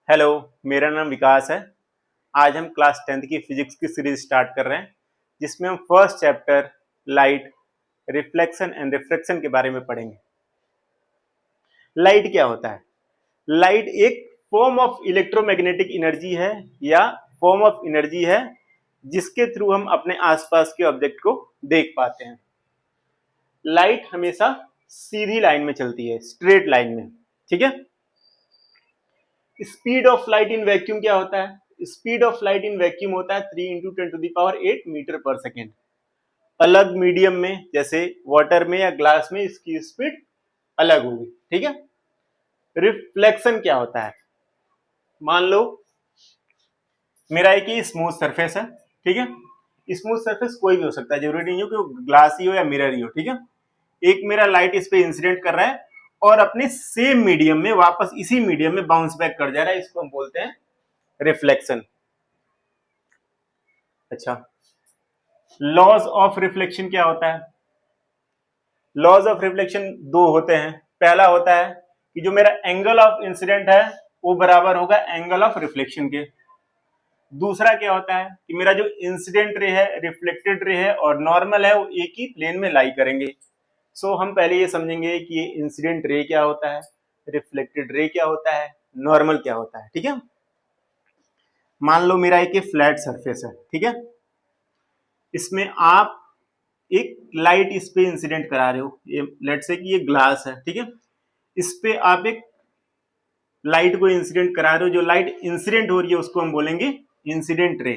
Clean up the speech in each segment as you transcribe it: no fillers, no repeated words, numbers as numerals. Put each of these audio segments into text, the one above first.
Hello, मेरा नाम विकास है। आज हम क्लास 10th की फिजिक्स की सीरीज स्टार्ट कर रहे हैं, जिसमें हम first chapter light, reflection and refraction के बारे में पढ़ेंगे। लाइट क्या होता है? लाइट एक फॉर्म ऑफ इलेक्ट्रोमैग्नेटिक एनर्जी है या फॉर्म ऑफ एनर्जी है जिसके थ्रू हम अपने आसपास के ऑब्जेक्ट को देख पाते हैं। लाइट हमेशा सीधी लाइन में चलती है, स्ट्रेट लाइन में, ठीक है। Speed of light in vacuum क्या होता है? Speed of light in vacuum होता है 3 इंटू 10⁸ मीटर पर सेकेंड। अलग मीडियम में जैसे वाटर में या ग्लास में इसकी स्पीड अलग होगी, ठीक है। रिफ्लेक्शन क्या होता है? मान लो मेरा एक ही स्मूथ सरफेस है, ठीक है। स्मूथ सरफेस कोई भी हो सकता है, जरूरी नहीं हो कि वो ग्लास ही हो या मिरर ही हो, ठीक है। एक मेरा लाइट इस पे इंसिडेंट कर रहा है और अपने सेम मीडियम में वापस इसी मीडियम में बाउंस बैक कर जा रहा है, इसको हम बोलते हैं रिफ्लेक्शन। अच्छा, लॉज ऑफ रिफ्लेक्शन क्या होता है? लॉज ऑफ रिफ्लेक्शन दो होते हैं। पहला होता है कि जो मेरा एंगल ऑफ इंसिडेंट है वो बराबर होगा एंगल ऑफ रिफ्लेक्शन के। दूसरा क्या होता है कि मेरा जो इंसिडेंट रे है, रिफ्लेक्टेड रे है और नॉर्मल है वो एक ही प्लेन में लाई करेंगे। सो हम पहले ये समझेंगे कि ये इंसिडेंट रे क्या होता है, रिफ्लेक्टेड रे क्या होता है, नॉर्मल क्या होता है, ठीक है। मान लो मेरा एक फ्लैट सरफेस है, ठीक है। इसमें आप एक लाइट इस पे इंसिडेंट करा रहे हो, ये लेट से कि ये ग्लास है, ठीक है। इस पे आप एक लाइट को इंसिडेंट करा रहे हो, जो लाइट इंसिडेंट हो रही है उसको हम बोलेंगे इंसिडेंट रे।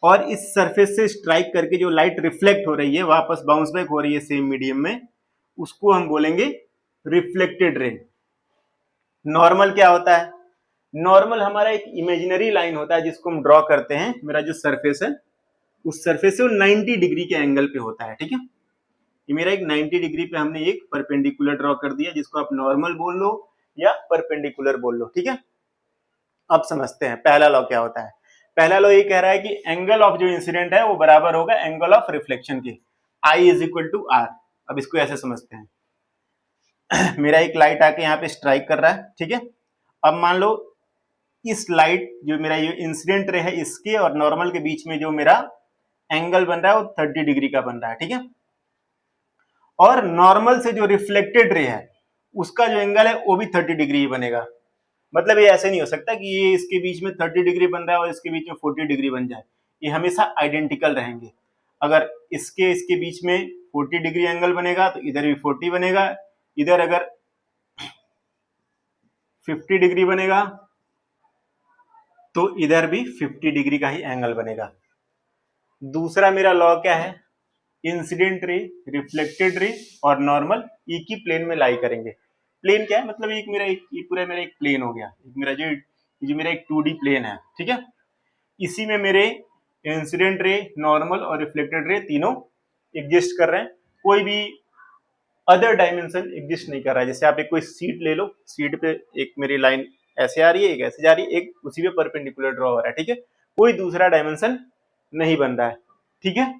और इस सरफेस से स्ट्राइक करके जो लाइट रिफ्लेक्ट हो रही है, वापस बाउंस बैक हो रही है सेम मीडियम में, उसको हम बोलेंगे रिफ्लेक्टेड रे। नॉर्मल क्या होता है? नॉर्मल हमारा एक इमेजिनरी लाइन होता है जिसको हम ड्रॉ करते हैं। मेरा जो सरफेस है उस सरफेस से वो 90 डिग्री के एंगल पे होता है, ठीक है। ये मेरा एक 90 डिग्री पे हमने एक परपेंडिकुलर ड्रॉ कर दिया, जिसको आप नॉर्मल बोल लो या परपेंडिकुलर बोल लो, ठीक है। अब समझते हैं पहला लॉ क्या होता है। पहला लॉ ये कह रहा है कि एंगल ऑफ जो इंसिडेंट है वो बराबर होगा एंगल ऑफ रिफ्लेक्शन के, I is equal to are. अब इसको ऐसे समझते हैं मेरा एक लाइट आके यहाँ पे स्ट्राइक कर रहा है, ठीक है। अब मान लो इस लाइट जो मेरा ये इंसिडेंट रे है इसके और नॉर्मल के बीच में जो मेरा एंगल बन रहा है वो 30 डिग्री का बन रहा है, ठीक है। और नॉर्मल से जो रिफ्लेक्टेड रे है उसका जो एंगल है वो भी 30 डिग्री ही बनेगा। मतलब ये ऐसे नहीं हो सकता कि ये इसके बीच में 30 डिग्री बन रहा है और इसके बीच में 40 डिग्री बन जाए। ये हमेशा आइडेंटिकल रहेंगे। अगर इसके बीच में 40 डिग्री एंगल बनेगा तो इधर भी 40 बनेगा, इधर अगर 50 डिग्री बनेगा तो इधर भी 50 डिग्री का ही एंगल बनेगा। दूसरा मेरा लॉ क्या है? इंसिडेंट रे, रिफ्लेक्टेड रे और नॉर्मल एक ही प्लेन में लाई करेंगे। प्लेन क्या है? मतलब ये पूरा मेरा एक प्लेन हो गया। जो मेरा एक 2D प्लेन है, ठीक है। इसी में मेरे इंसिडेंट रे, नॉर्मल और रिफ्लेक्टेड रे तीनों एग्जिस्ट कर रहे हैं। कोई भी अदर डायमेंशन एग्जिस्ट नहीं कर रहा है। जैसे आप एक कोई सीट ले लो, सीट पे एक मेरी लाइन ऐसे आ रही है, एक ऐसे जा रही है, एक उसी पे परपेंडिकुलर ड्रॉ हो रहा है, ठीक है। कोई दूसरा डायमेंशन नहीं बन रहा है, ठीक है।